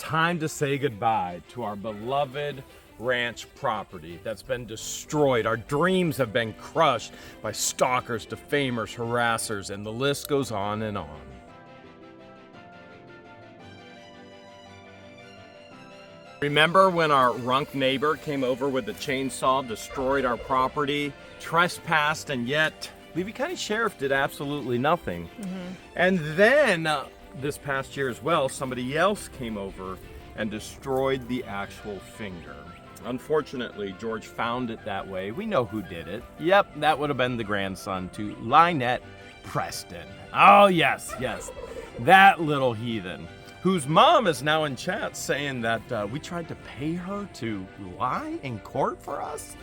time to say goodbye to our beloved ranch property that's been destroyed. Our dreams have been crushed by stalkers, defamers, harassers, and the list goes on and on. Remember when our runk neighbor came over with a chainsaw, destroyed our property, trespassed, and yet Levy County Sheriff did absolutely nothing? And then this past year as well, somebody else came over and destroyed the actual finger. Unfortunately, George found it that way. We know who did it. Yep, that would have been the grandson to Lynette Preston. Oh, yes, that little heathen, whose mom is now in chat saying that we tried to pay her to lie in court for us.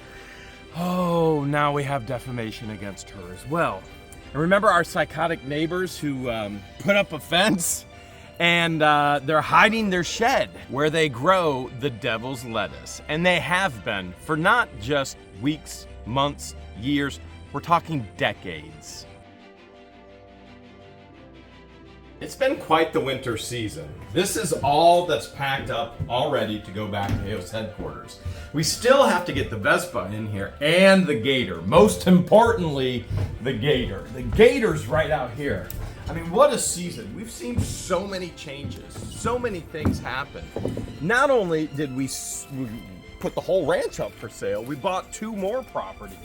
Oh, now we have defamation against her as well. And remember our psychotic neighbors who put up a fence and they're hiding their shed where they grow the devil's lettuce. And they have been for not just weeks, months, years, we're talking decades. It's been quite the winter season. This is all that's packed up already to go back to Hale's headquarters. We still have to get the Vespa in here and the Gator. Most importantly, the Gator. The Gator's right out here. I mean, what a season. We've seen so many changes, so many things happen. Not only did we put the whole ranch up for sale, we bought 2 more properties.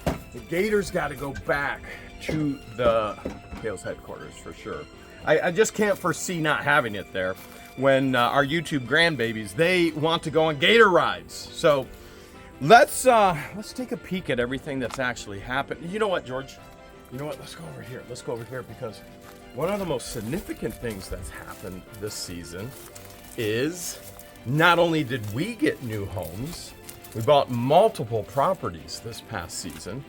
The Gator's got to go back to the Hale's headquarters for sure. I just can't foresee not having it there when our YouTube grandbabies, they want to go on Gator rides. So let's take a peek at everything that's actually happened. You know what, George? You know what? Let's go over here. Let's go over here because one of the most significant things that's happened this season is not only did we get new homes, we bought multiple properties this past season,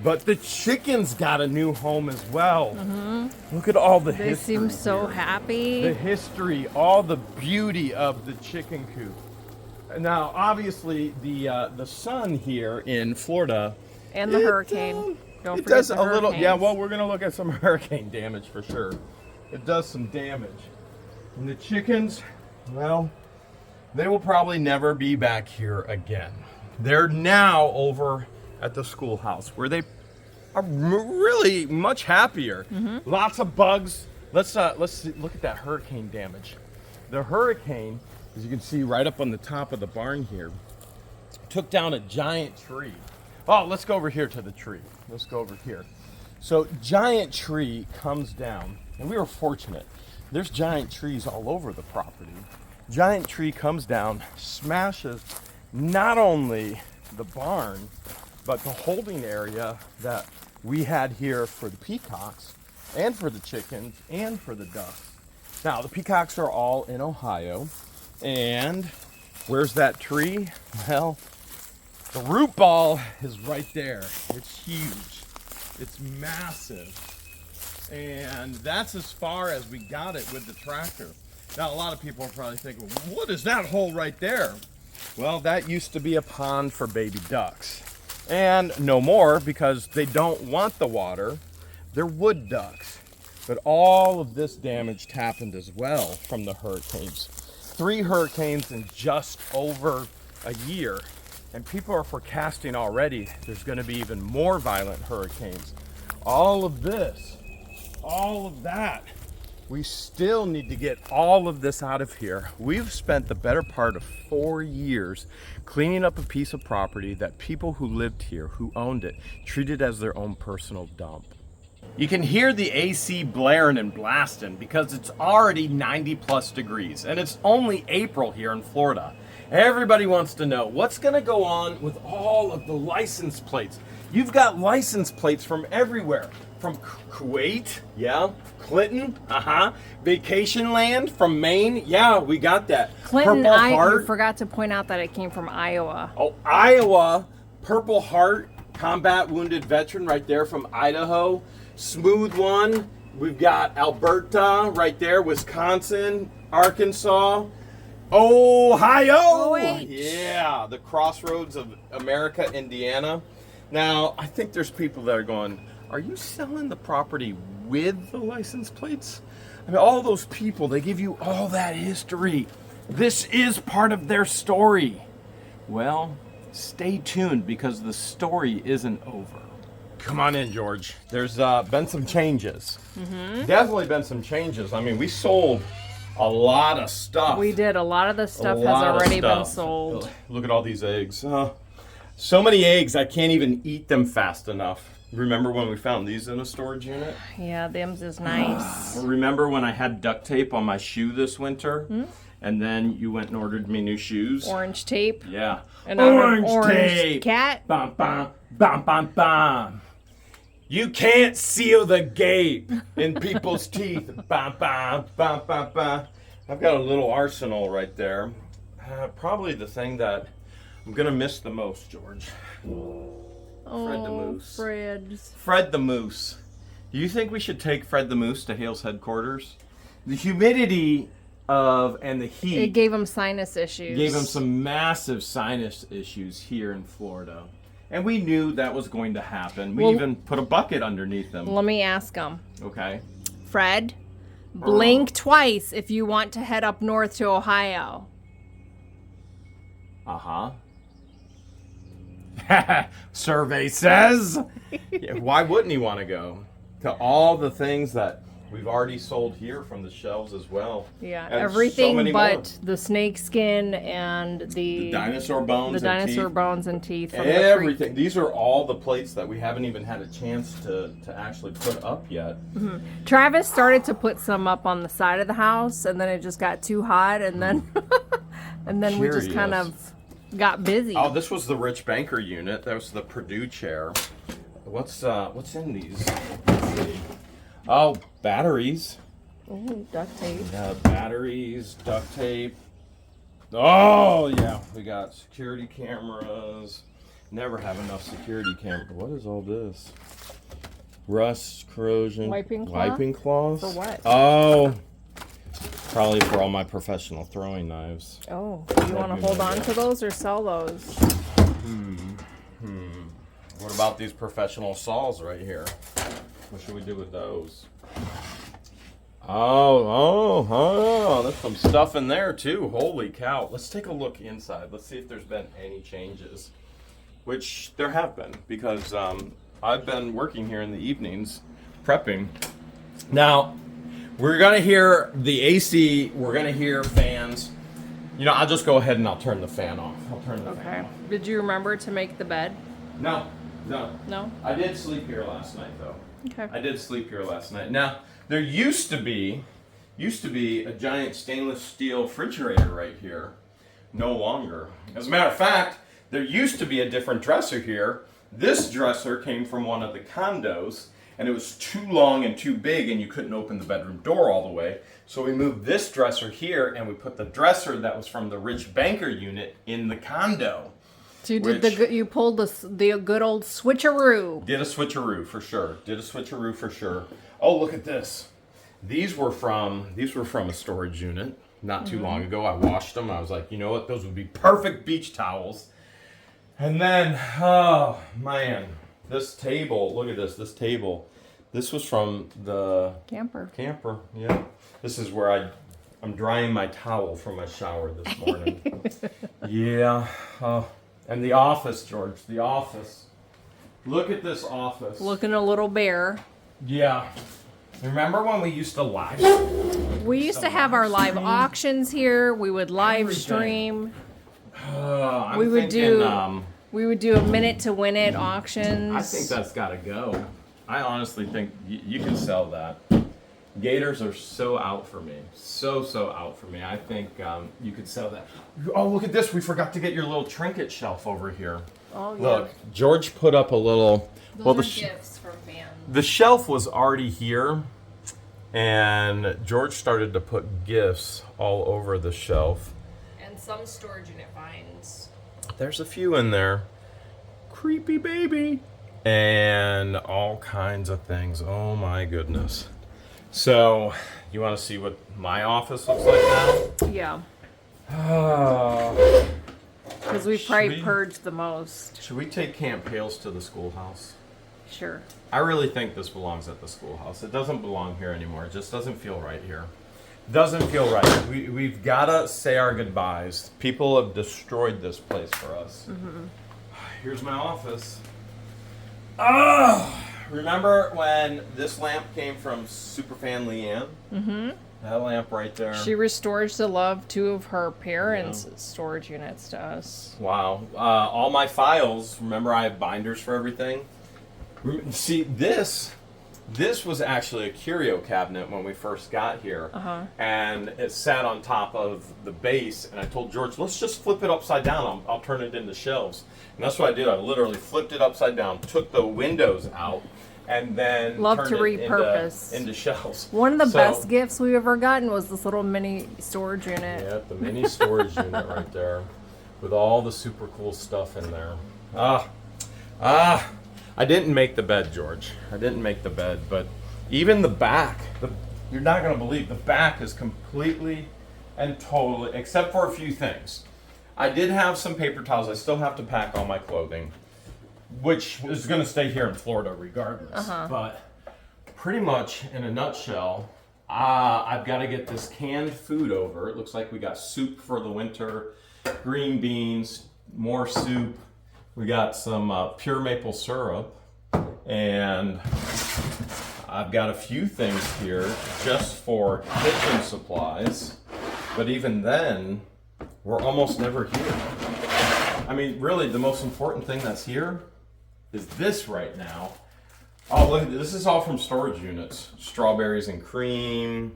but the chickens got a new home as well. Look at all the history. They seem so happy. The history, all the beauty of the chicken coop. Now, obviously, the sun here in Florida And the hurricane. Don't it forget does the a little. Yeah, hurricanes. well, we're gonna look at some hurricane damage for sure. It does some damage. And the chickens, well, they will probably never be back here again. They're now over at the schoolhouse where they are really much happier. Lots of bugs. Let's look at that hurricane damage. The hurricane, as you can see right up on the top of the barn here, took down a giant tree. Oh, let's go over here to the tree. Let's go over here. So giant tree comes down, and we were fortunate. There's giant trees all over the property. Giant tree comes down, smashes not only the barn, but the holding area that we had here for the peacocks and for the chickens and for the ducks. Now, the peacocks are all in Ohio, and where's that tree? Well, the root ball is right there. It's huge. It's massive. And that's as far as we got it with the tractor. Now, a lot of people are probably thinking, what is that hole right there? Well, that used to be a pond for baby ducks. And no more because they don't want the water. They're wood ducks. But all of this damage happened as well from the hurricanes. 3 hurricanes in just over a year. And people are forecasting already there's going to be even more violent hurricanes. All of this, all of that. We still need to get all of this out of here. We've spent the better part of 4 years cleaning up a piece of property that people who lived here, who owned it, treated as their own personal dump. You can hear the AC blaring and blasting because it's already 90+ degrees and it's only April here in Florida. Everybody wants to know what's going to go on with all of the license plates. You've got license plates from everywhere. From Kuwait, yeah. Clinton, Vacation land from Maine, yeah, we got that. Clinton, Purple Heart. you forgot to point out that it came from Iowa. Oh, Iowa, Purple Heart, combat wounded veteran right there from Idaho. Smooth one, we've got Alberta right there, Wisconsin, Arkansas. Ohio! OH. Yeah, the crossroads of America, Indiana. Now, I think there's people that are going, are you selling the property with the license plates? I mean, all those people, they give you all that history. This is part of their story. Well, stay tuned because the story isn't over. Come on in, George. There's been some changes. Definitely been some changes. I mean, we sold a lot of stuff. We did. A lot of the stuff has lot of already been stuff. sold. Look at all these eggs. So many eggs, I can't even eat them fast enough. Remember when we found these in a storage unit? Yeah, them's is nice. Remember when I had duct tape on my shoe this winter? And then you went and ordered me new shoes? Orange tape. Yeah. And Orange orange tape. cat. Bam, bam, bam, bam, bam. You can't seal the gape in people's teeth. Bam, bam, bam, bam, bam. I've got a little arsenal right there. Probably the thing that I'm gonna miss the most, George. Fred the Moose. Fred the Moose. Do you think we should take Fred the Moose to Hale's headquarters? The humidity and the heat It gave him sinus issues. gave him some massive sinus issues here in Florida. And we knew that was going to happen. We even put a bucket underneath him. Let me ask him. Okay. Fred, blink twice if you want to head up north to Ohio. Uh-huh. Survey says. Yeah, why wouldn't he want to go? To all the things that we've already sold here from the shelves as well. Yeah, And so everything many but more. the snake skin and the Dinosaur bones the and dinosaur teeth. bones and teeth. From the Everything. These are all the plates that we haven't even had a chance to actually put up yet. Travis started to put some up on the side of the house, and then it just got too hot, and then and then we just kind Curious. of got busy. Oh, this was the Rich Banker unit. That was the Purdue chair. What's in these? Let's see. Oh, batteries. Ooh, duct tape. Batteries, duct tape. Oh yeah, we got security cameras. Never have enough security cameras. What is all this? Rust, corrosion. Wiping cloth? Wiping cloths. For what? Oh, probably for all my professional throwing knives. Oh, you want to hold on to those or sell those? What about these professional saws right here? What should we do with those? Oh, there's some stuff in there too. Holy cow. Let's take a look inside. Let's see if there's been any changes. Which there have been, because I've been working here in the evenings, prepping. Now, we're gonna hear the AC, we're gonna hear fans. You know, I'll just go ahead and I'll turn the fan off. I'll turn the fan Okay. off. Did you remember to make the bed? No. No? I did sleep here last night though. Okay. I did sleep here last night. Now, there used to be a giant stainless steel refrigerator right here. No longer. As a matter of fact, there used to be a different dresser here. This dresser came from one of the condos, and it was too long and too big, and you couldn't open the bedroom door all the way. So we moved this dresser here, and we put the dresser that was from the Rich Banker unit in the condo. So you did you pulled the good old switcheroo. Did a switcheroo for sure. Oh, look at this. These were from a storage unit not too long ago. I washed them. I was like, you know what? Those would be perfect beach towels. And then, oh man, this table. Look at this. This table. This was from the Camper. Yeah. This is where I'm drying my towel from my shower this morning. Yeah. And the office, George. The office. Look at this office. Looking a little bare. Yeah. Remember when we used to live? We used to have our live auctions here. We would live stream. We would do a minute to win it auctions. I think that's got to go. I honestly think you can sell that. Gators are so out for me. So out for me. I think you could sell that. Oh, look at this. We forgot to get your little trinket shelf over here. Oh, yeah. Look, George put up a little... Those are gifts from fans. The shelf was already here, and George started to put gifts all over the shelf. And some storage unit finds. There's a few in there. Creepy baby. And all kinds of things. Oh my goodness. So, you want to see what my office looks like now? Yeah. Oh. Because we've probably purged the most. Should we take Camp Hales to the schoolhouse? Sure. I really think this belongs at the schoolhouse. It doesn't belong here anymore. It just doesn't feel right here. Doesn't feel right. We've got to say our goodbyes. People have destroyed this place for us. Here's my office. Oh, remember when this lamp came from Superfan Leanne? Mm-hmm. That lamp right there. She restores the love 2 of her parents' storage units to us. Wow. All my files, remember I have binders for everything? See, this was actually a curio cabinet when we first got here. And it sat on top of the base, and I told George, let's just flip it upside down. I'll turn it into shelves. And that's what I did. I literally flipped it upside down, took the windows out, and then turned it into shelves. One of the best gifts we've ever gotten was this little mini storage unit. Yeah, the mini storage unit right there with all the super cool stuff in there. I didn't make the bed, George. I didn't make the bed, but even the back, you're not going to believe, the back is completely and totally, except for a few things. I did have some paper towels. I still have to pack all my clothing, which is going to stay here in Florida regardless. But pretty much in a nutshell, I've got to get this canned food over. It looks like we got soup for the winter, green beans, more soup. We got some pure maple syrup, and I've got a few things here just for kitchen supplies. But even then, we're almost never here. I mean, really, the most important thing that's here is this right now. Oh, look, this is all from storage units. Strawberries and cream.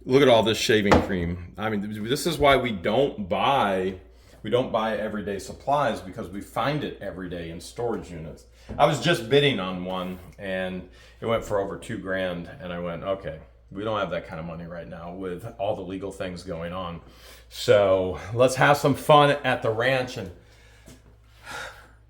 Look at all this shaving cream. I mean, this is why we don't buy everyday supplies, because we find it every day in storage units. I was just bidding on one, and it went for over $2,000, and I went, okay, we don't have that kind of money right now with all the legal things going on. So let's have some fun at the ranch and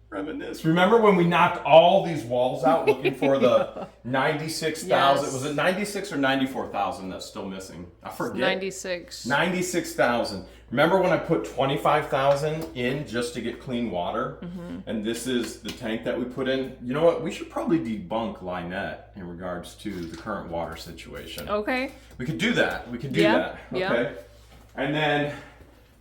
reminisce. Remember when we knocked all these walls out looking for the 96,000? Yes. Was it 96 or 94,000 that's still missing? I forget. 96. 96,000. Remember when I put 25,000 in just to get clean water? And this is the tank that we put in. You know what? We should probably debunk Lynette in regards to the current water situation. Okay. We could do that. We could do that. Okay. Yeah. And then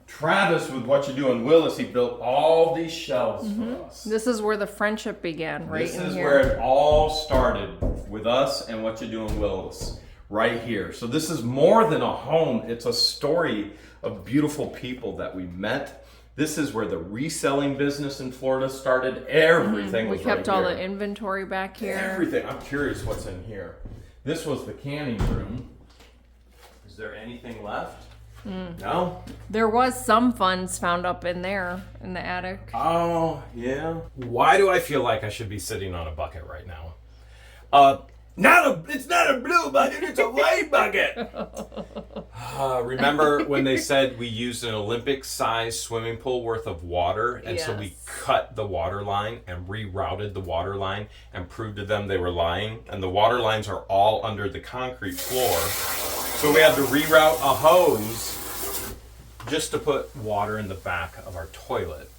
Travis, with What You Do in Willis, he built all these shelves for us. This is where the friendship began, right in here. This is where it all started with us and What You Do in Willis, right here. So this is more than a home. It's a story of beautiful people that we met. This is where the reselling business in Florida started. Everything was right here. We kept all the inventory back here. Everything. I'm curious what's in here. This was the canning room. Is there anything left? No? There was some funds found up in there in the attic. Oh, yeah. Why do I feel like I should be sitting on a bucket right now? It's not a blue bucket, it's a white bucket. Remember when they said we used an Olympic-sized swimming pool worth of water, and so we cut the water line and rerouted the water line and proved to them they were lying? And the water lines are all under the concrete floor. So we had to reroute a hose just to put water in the back of our toilet.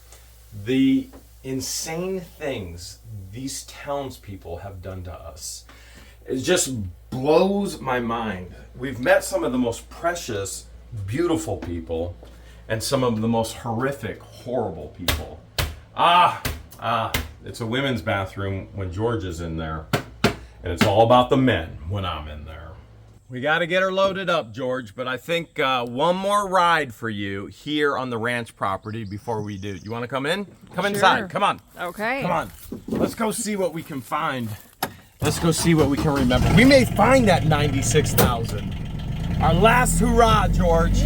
The insane things these townspeople have done to us, it just blows my mind. We've met some of the most precious, beautiful people and some of the most horrific, horrible people. It's a women's bathroom when George is in there, and it's all about the men when I'm in there. We got to get her loaded up, George, but I think one more ride for you here on the ranch property before we do. You want to come in? Come inside. Come on. Okay. Come on. Let's go see what we can find. Let's go see what we can remember. We may find that 96,000. Our last hurrah, George.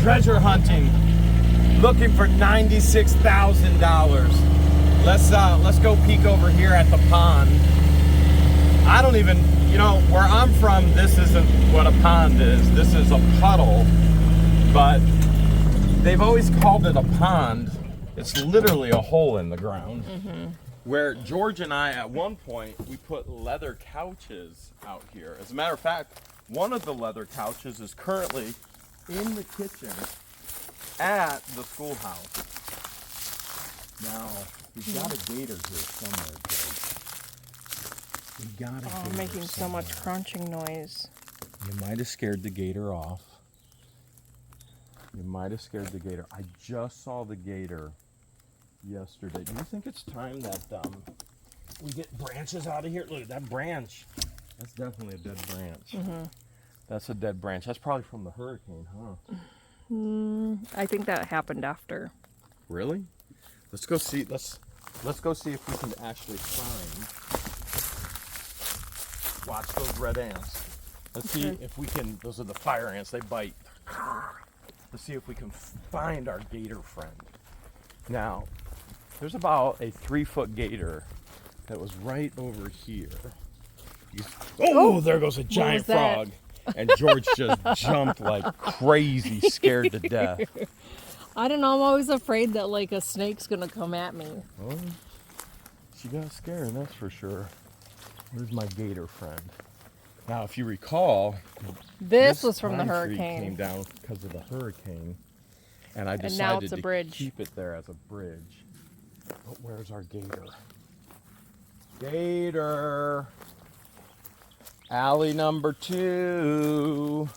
Treasure hunting. Looking for $96,000. Let's go peek over here at the pond. I don't even, where I'm from, this isn't what a pond is. This is a puddle, but they've always called it a pond. It's literally a hole in the ground. Where George and I, at one point, we put leather couches out here. As a matter of fact, one of the leather couches is currently in the kitchen at the schoolhouse. Now, we've got a gator here somewhere, George. We got a gator making so much crunching noise. You might have scared the gator off. You might have scared the gator. I just saw the gator yesterday. Do you think it's time that we get branches out of here? Look at that branch. That's definitely a dead branch. Mm-hmm. That's a dead branch. That's probably from the hurricane, huh? I think that happened after. Really? Let's go see. Let's go see if we can actually find. Watch those red ants. Let's see if we can. Those are the fire ants. They bite. Let's see if we can find our gator friend. Now, there's about a 3-foot gator that was right over here. Oh, there goes a giant frog. And George just jumped like crazy, scared to death. I don't know. I'm always afraid that like a snake's gonna come at me. Oh, she got scared, that's for sure. Where's my gator friend? Now, if you recall, this was from the pine tree hurricane. Came down because of the hurricane, and I now decided it's a to bridge. keep it there as a bridge. But where's our gator? Gator. Alley number 2.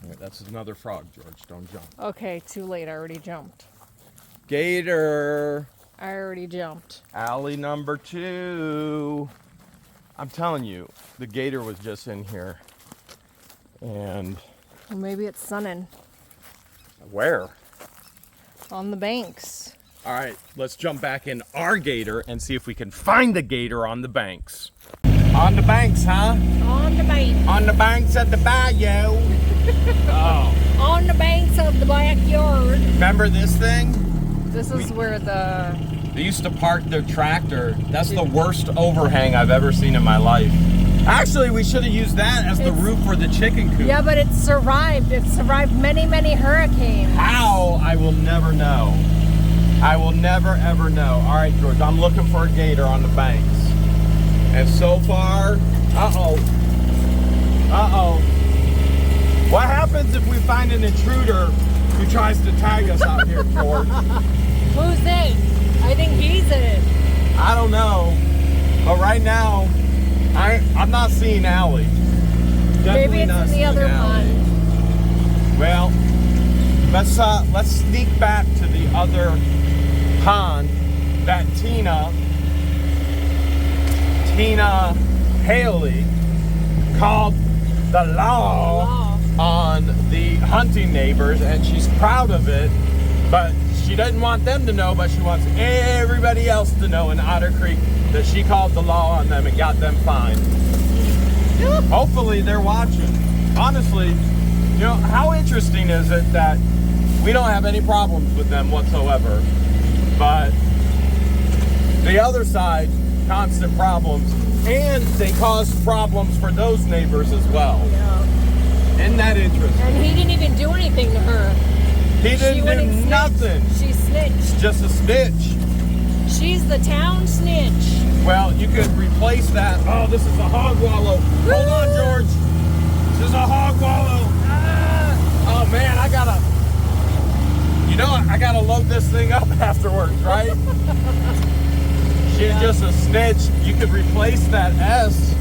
Wait, that's another frog, George. Don't jump. Okay, too late. I already jumped. Gator. I already jumped. Alley number 2. I'm telling you, the gator was just in here. And Well, maybe it's sunning where? on the banks. All right, let's jump back in our gator and see if we can find the gator on the banks. On the banks, huh? On the banks. On the banks of the bayou. Oh. On the banks of the backyard. Remember this thing? This is where the... They used to park their tractor. That's the worst overhang I've ever seen in my life. Actually, we should have used that as the roof for the chicken coop. Yeah, but it survived. It survived many, many hurricanes. How? I will never know. I will never, ever know. All right, George, I'm looking for a gator on the banks. And so far, what happens if we find an intruder who tries to tag us out here, George? Who's it? I think he's it. I don't know. But right now, I'm not seeing Allie. Maybe it's in the other pond. Well, let's sneak back to the other pond that Tina Haley called the law on the hunting neighbors, and she's proud of it, but she doesn't want them to know, but she wants everybody else to know in Otter Creek that she called the law on them and got them fined. Hopefully they're watching. Honestly, you know, how interesting is it that we don't have any problems with them whatsoever, but the other side, constant problems, and they cause problems for those neighbors as well. Yeah. Isn't that interesting? And he didn't even do anything to her. He didn't do nothing. She snitched. Just a snitch. She's the town snitch. Well, you could replace that. Oh, this is a hog wallow. Hold on, George. This is a hog wallow. Oh man, I gotta load this thing up afterwards, right? She's just a snitch. You could replace that S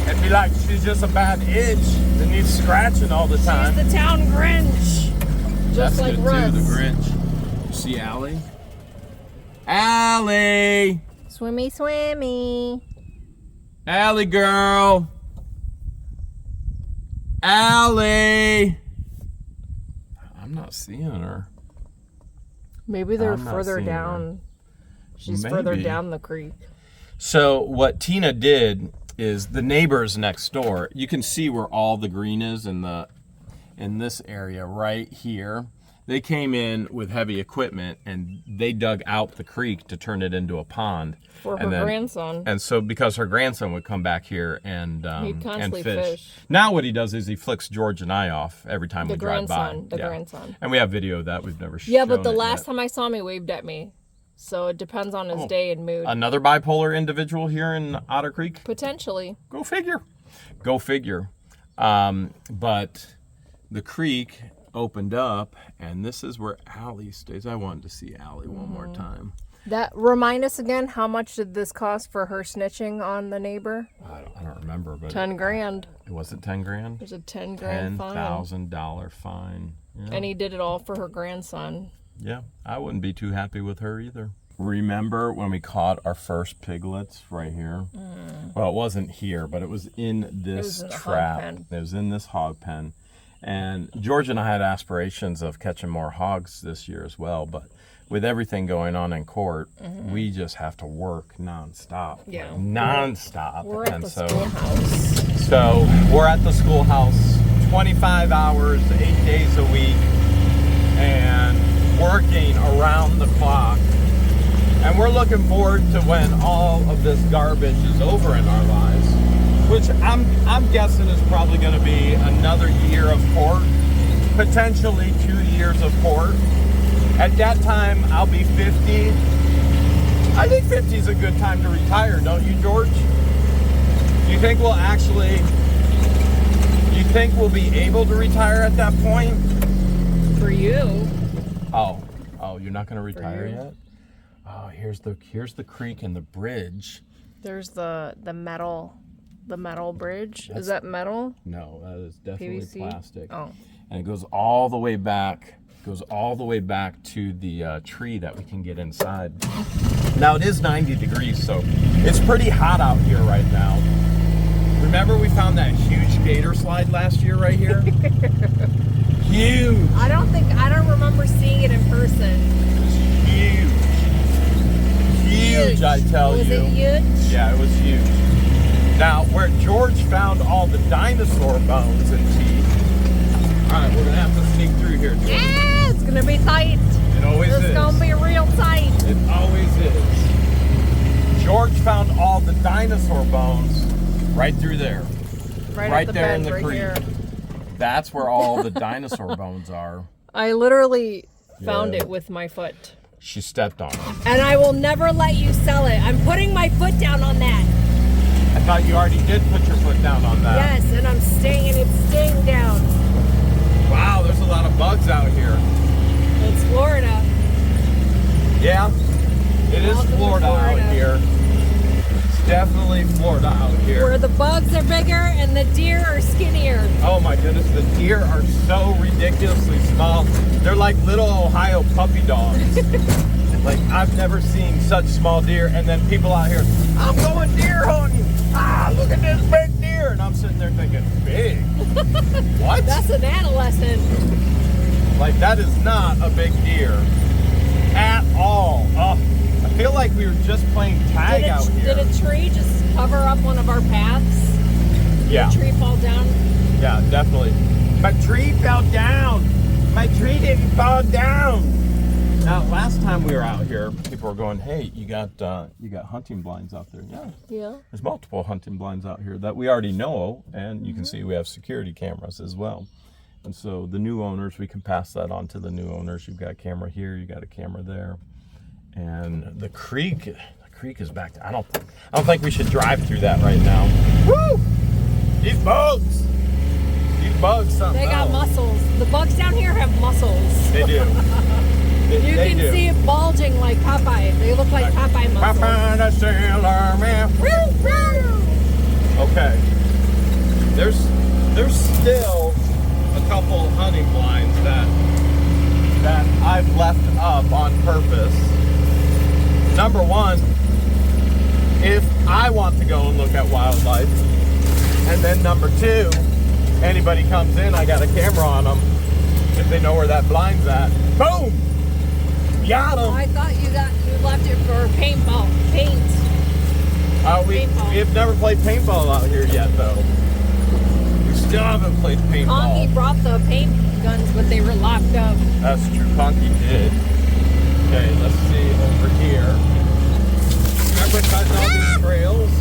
and be like, she's just a bad itch that needs scratching all the time. She's the town Grinch. Just That's like good Russ. too, the Grinch. You see Allie? Allie! Swimmy, swimmy. Allie girl! Allie! I'm not seeing her. Maybe they're I'm not further seeing down. She's further Maybe. down the creek. So what Tina did is the neighbors next door, you can see where all the green is in this area right here. They came in with heavy equipment and they dug out the creek to turn it into a pond. For her grandson. And so because her grandson would come back here and He'd constantly fish. Now what he does is he flicks George and I off every time we drive by. The grandson. And we have video of that. We've never shown Yeah, but the it last yet. time I saw him, he waved at me. So it depends on his day and mood. Another bipolar individual here in Otter Creek? Potentially. Go figure. Go figure. But the creek opened up, and this is where Allie stays. I wanted to see Allie one more time. That remind us again, how much did this cost for her snitching on the neighbor? I don't remember, but 10 grand. Was it 10 grand? It was a 10 grand fine. $10,000 fine. Yeah. And he did it all for her grandson. Yeah, I wouldn't be too happy with her either. Remember when we caught our first piglets right here? Well, it wasn't here, but it was in this trap. It was in this hog pen. And George and I had aspirations of catching more hogs this year as well, but with everything going on in court, we just have to work nonstop. Yeah. Nonstop. We're at the schoolhouse. So we're at the schoolhouse 25 hours, 8 days a week, and working around the clock. And we're looking forward to when all of this garbage is over in our lives, which I'm guessing is probably going to be another year of court, potentially 2 years of court. At that time, I'll be 50. I think 50 is a good time to retire, don't you, George? Do you think we'll be able to retire at that point? For you. Oh, you're not going to retire yet? Oh, here's the creek and the bridge. There's the metal bridge. Is that metal? No, that is definitely PVC? plastic. Oh. And it goes all the way back. To the tree that we can get inside. Now it is 90 degrees, so it's pretty hot out here right now. Remember we found that huge gator slide last year right here? Huge. I don't remember seeing it in person. Huge, I tell you. Was it huge? Yeah, it was huge. Now, where George found all the dinosaur bones and teeth. All right, we're gonna have to sneak through here, George. Yeah, it's gonna be tight. It always is. It's gonna be real tight. It always is. George found all the dinosaur bones right through there. Right there in the creek. Here. That's where all the dinosaur bones are. I literally found it with my foot. She stepped on it. And I will never let you sell it. I'm putting my foot down on that. I thought you already did put your foot down on that. Yes, and it's staying down. Wow, there's a lot of bugs out here. It's Florida. Yeah, it is Florida out here. It's definitely Florida out here. Where the bugs are bigger and the deer are skinnier. Oh my goodness, the deer are so ridiculously small. They're like little Ohio puppy dogs. Like, I've never seen such small deer. And then people out here, I'm going deer hunting. Look at this big deer. And I'm sitting there thinking, big? What? That's an adolescent. Like, that is not a big deer at all. I feel like we were just playing tag out here. Did a tree just cover up one of our paths? Yeah. Did a tree fall down? Yeah, definitely. My tree fell down. My tree didn't fall down. Now, last time we were out here, people were going, "Hey, you got hunting blinds out there?" Yeah. Yeah. There's multiple hunting blinds out here that we already know, and you can see we have security cameras as well. And so the new owners, we can pass that on to the new owners. You've got a camera here, you got a camera there, and the creek is back there. I don't think we should drive through that right now. Woo! These bugs, something. They got muscles. The bugs down here have muscles. They do. You can see it bulging like Popeye. They look like Popeye muscles. Popeye the Sailor Man. Okay. There's still a couple hunting blinds that I've left up on purpose. Number one, if I want to go and look at wildlife. And then number two, anybody comes in, I got a camera on them. If they know where that blind's at, boom! Got them. I thought you left it for paintball. We have never played paintball out here yet, though. We still haven't played paintball. Conky brought the paint guns, but they were locked up. That's true. Conky did. Okay, let's see over here. Remember cutting all these trails?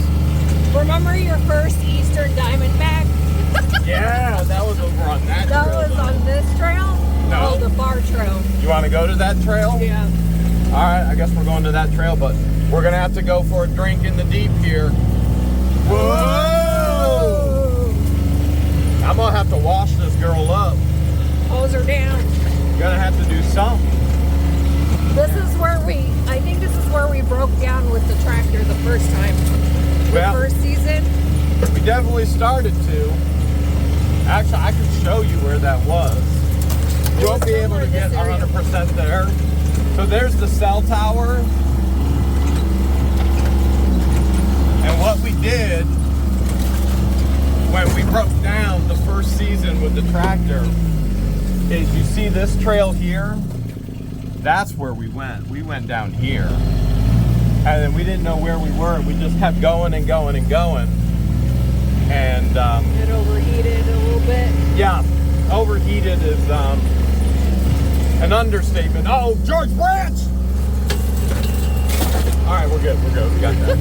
Remember your first Eastern Diamondback? Yeah, that was over on that trail. That was on this trail? No. Oh, the bar trail. You want to go to that trail? Yeah. All right, I guess we're going to that trail, but we're going to have to go for a drink in the deep here. Whoa! I'm going to have to wash this girl up. Hose her down. Gonna have to do something. This is where I think this is where we broke down with the tractor the first time. The first season. We definitely started to. Actually, I could show you where that was. You won't be able to get 100% there. So there's the cell tower. And what we did when we broke down the first season with the tractor is you see this trail here? That's where we went. We went down here. And then we didn't know where we were. We just kept going and going and going. And it overheated a little bit. Yeah, overheated is an understatement. Oh, George Branch! All right, we're good. We got that.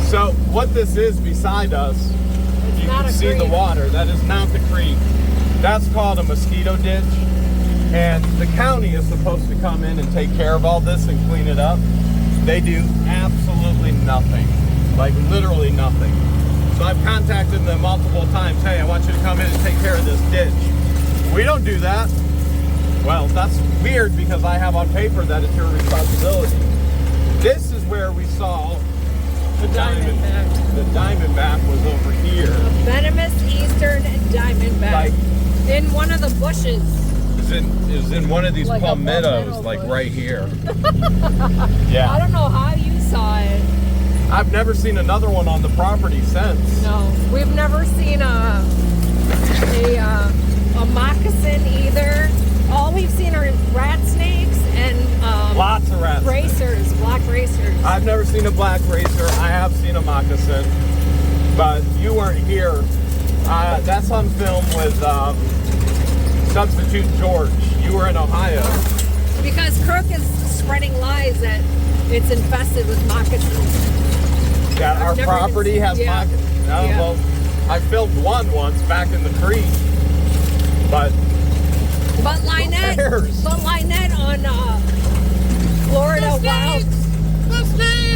So what this is beside us, you can see the water. That is not the creek. That's called a mosquito ditch. And the county is supposed to come in and take care of all this and clean it up. They do absolutely nothing. Like literally nothing. So I've contacted them multiple times. Hey, I want you to come in and take care of this ditch. We don't do that. Well, that's weird because I have on paper that it's your responsibility. This is where we saw the diamondback. The diamondback was over here. A venomous eastern diamondback. Like in one of the bushes. Is in one of these like palmettos, like bush. right here. Yeah. I don't know how you saw it. I've never seen another one on the property since. No, we've never seen a moccasin either. All we've seen are rat snakes and lots of rat racers, black racers. I've never seen a black racer. I have seen a moccasin, but you weren't here. That's on film with Substitute George. You were in Ohio. Because Crook is spreading lies that it's infested with moccasins. That our property has moccasins. No, yeah. Well, I filmed one once back in the creek, but Lynette on Florida Wild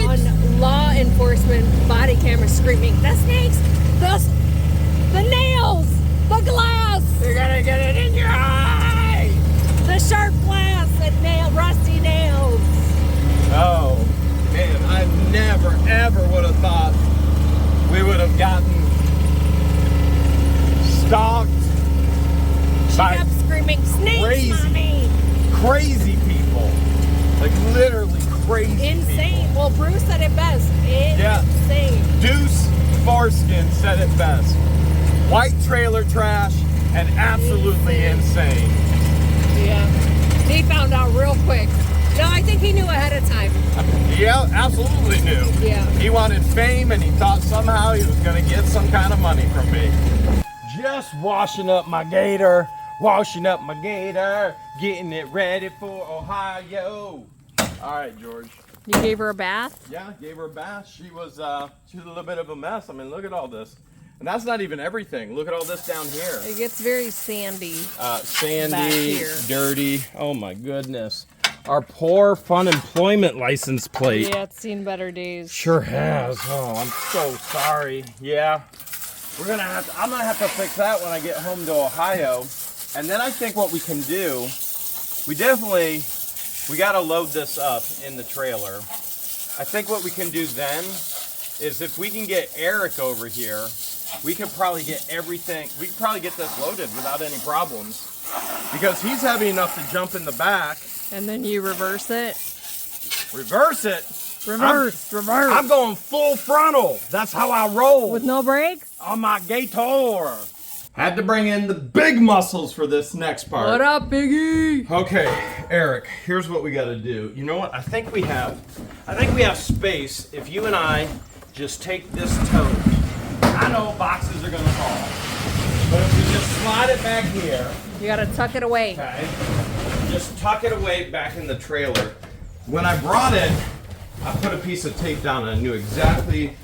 on law enforcement body camera screaming, the snakes, the nails, the glass, you're gonna get it in your eye, the sharp glass and rusty nails. Oh man, I never ever would have thought we would have gotten stalked. She kept screaming, snakes, mommy! Crazy people. Like literally crazy insane people. Well, Bruce said it best. Insane. Deuce Farskin said it best. White trailer trash and absolutely insane. Yeah. He found out real quick. No, I think he knew ahead of time. Yeah, absolutely knew. Yeah. He wanted fame and he thought somehow he was going to get some kind of money from me. Just washing up my gator. Washing up my gator, getting it ready for Ohio. All right, George. You gave her a bath? Yeah, gave her a bath. She was a little bit of a mess. I mean, look at all this. And that's not even everything. Look at all this down here. It gets very sandy. Sandy, dirty. Oh my goodness. Our poor fun employment license plate. Yeah, it's seen better days. Sure has. Oh, I'm so sorry. Yeah. I'm gonna have to fix that when I get home to Ohio. And then I think what we can do, we gotta load this up in the trailer. I think what we can do then is if we can get Eric over here, we could probably get this loaded without any problems. Because he's heavy enough to jump in the back. And then you reverse it? Reverse it? Reverse. I'm going full frontal. That's how I roll. With no brakes? On my gator. Had to bring in the big muscles for this next part. What up, Biggie? Okay, Eric, here's what we got to do. You know what? I think we have space if you and I just take this tote. I know boxes are going to fall. But if we just slide it back here. You got to tuck it away. Okay. Just tuck it away back in the trailer. When I brought it, I put a piece of tape down and I knew exactly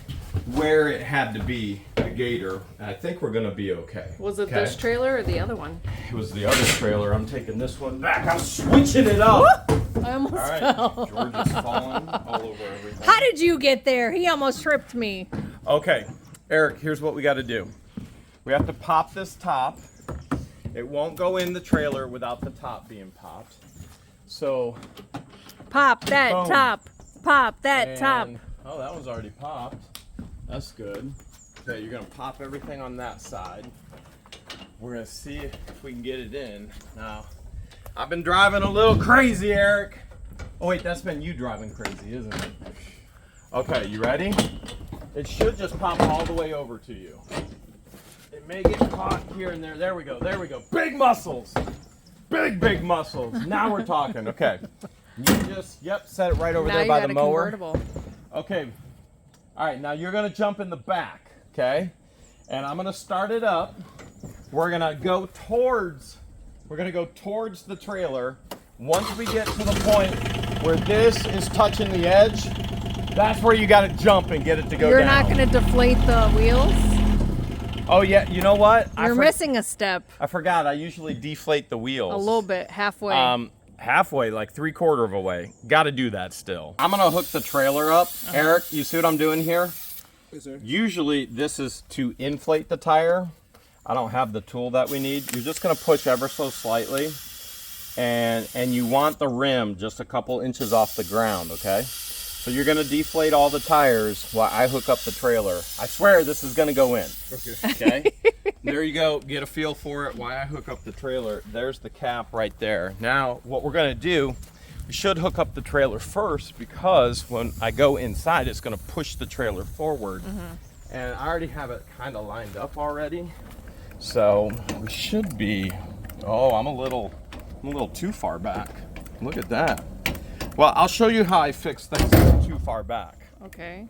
where it had to be, the gator, and I think we're gonna be okay. Was it this trailer or the other one? It was the other trailer. I'm taking this one back. I'm switching it up. I almost fell. George is falling all over everything. How did you get there? He almost tripped me. Okay, Eric, here's what we gotta do. We have to pop this top. It won't go in the trailer without the top being popped. So Pop that Boom. top. Pop that top. and- oh, that one's already popped. That's good. Okay, you're gonna pop everything on that side. We're gonna see if we can get it in. Now, I've been driving a little crazy, Eric. Oh wait, that's been you driving crazy, isn't it? Okay, you ready? It should just pop all the way over to you. It may get caught here and there. There we go, there we go. Big muscles. Big muscles. Now we're talking, okay. You just, yep, set it right over Now there you by got the a mower. convertible. Okay. All right, now you're gonna jump in the back, okay? And I'm gonna start it up. We're gonna go towards the trailer. Once we get to the point where this is touching the edge, that's where you gotta jump and get it to go You're down. not going to deflate the wheels? Oh yeah, you know what? You're missing a step. I forgot, I usually deflate the wheels. A little bit, halfway. Halfway, like 3/4 of a way. Gotta do that still. I'm gonna hook the trailer up. Eric, you see what I'm doing here? Yes, sir. Usually this is to inflate the tire. I don't have the tool that we need. You're just gonna push ever so slightly. And you want the rim just a couple inches off the ground, okay? So you're gonna deflate all the tires while I hook up the trailer. I swear this is gonna go in. Okay. There you go. Get a feel for it. Why I hook up the trailer. There's the cap right there. Now, what we're gonna do, we should hook up the trailer first because when I go inside, it's gonna push the trailer forward. And I already have it kind of lined up already. So we should be. Oh, I'm a little too far back. Look at that. Well, I'll show you how I fix things that are too far back. Okay.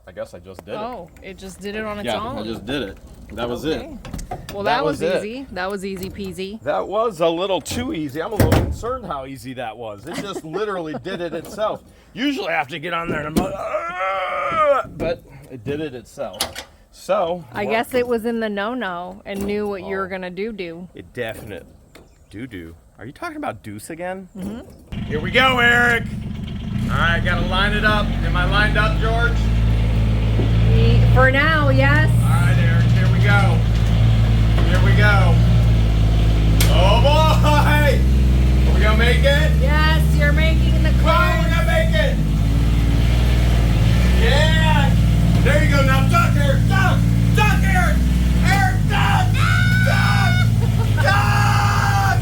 I guess I just did it. Oh, it just did it on its Yeah, own. I just did it. That was it. Okay. Well, That that was was it. easy. That was easy peasy. That was a little too easy. I'm a little concerned how easy that was. It just literally did it itself. Usually I have to get on there and I'm but it did it itself. So I guess it was in the no-no and knew what you were going to do. it definite do. Are you talking about deuce again? Mm-hmm. Here we go, Eric. All right, gotta line it up. Am I lined up, George? For now, yes. All right, Eric, here we go. Here we go. Oh boy! Are we gonna make it? Yes, you're making the Oh, we're cone. gonna make it! Yeah! There you go, now duck, Eric, duck! Duck, Eric! Eric, duck! Duck! Duck!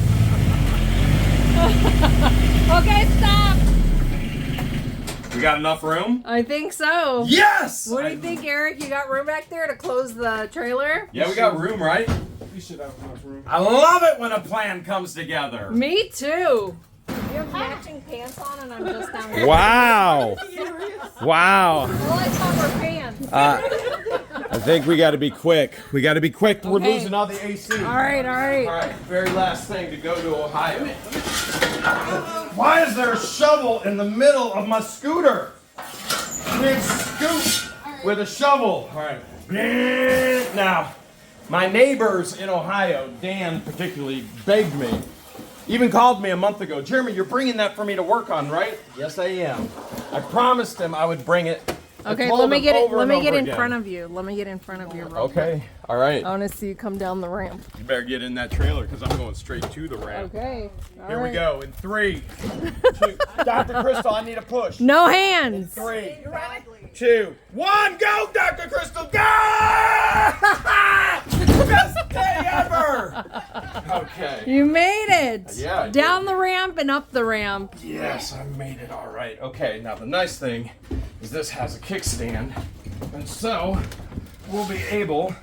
Okay, stop. We got enough room? I think so. Yes! What do you think, Eric? You got room back there to close the trailer? Yeah, we got room, right? You should have enough room. I love it when a plan comes together. Me too. You have matching pants on and I'm just down here. Wow. Wow. Well, I saw our pants. I think we got to be quick. We got to be quick. We're Okay. losing all the AC. All right. All right, very last thing to go to Ohio. Why is there a shovel in the middle of my scooter? Big scoop with a shovel. All right. Now, my neighbors in Ohio, Dan particularly, begged me, even called me a month ago. Jeremy, you're bringing that for me to work on, right? Yes, I am. I promised him I would bring it. I Okay, told let me him get it. over Let and me get over in again. front of you. Let me get in front of you. Real Okay, all right. quick. I want to see you come down the ramp. You better get in that trailer because I'm going straight to the ramp. Okay. Here we go. In 3, 2. Dr. Crystal, I need a push. No hands. 3, 2, 1. Go, Dr. Crystal. Go! Best day ever. Okay. You made it. Yeah, I did. Down the ramp and up the ramp. Yes, I made it all right. Okay, now the nice thing is this has a kickstand, and so we'll be able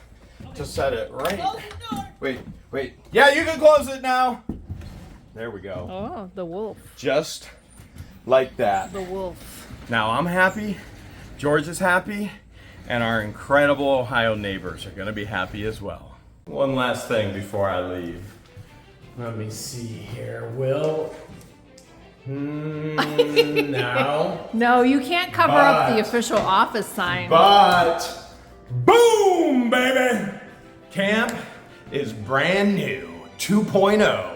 to set it right. Wait. Yeah, you can close it now. There we go. Oh, the wolf. Just like that. The wolf. Now I'm happy, George is happy, and our incredible Ohio neighbors are going to be happy as well. One last thing before I leave. Let me see here, Will. Now. No, you can't cover up the But- official office sign. But, boom, baby! Camp is brand new 2.0.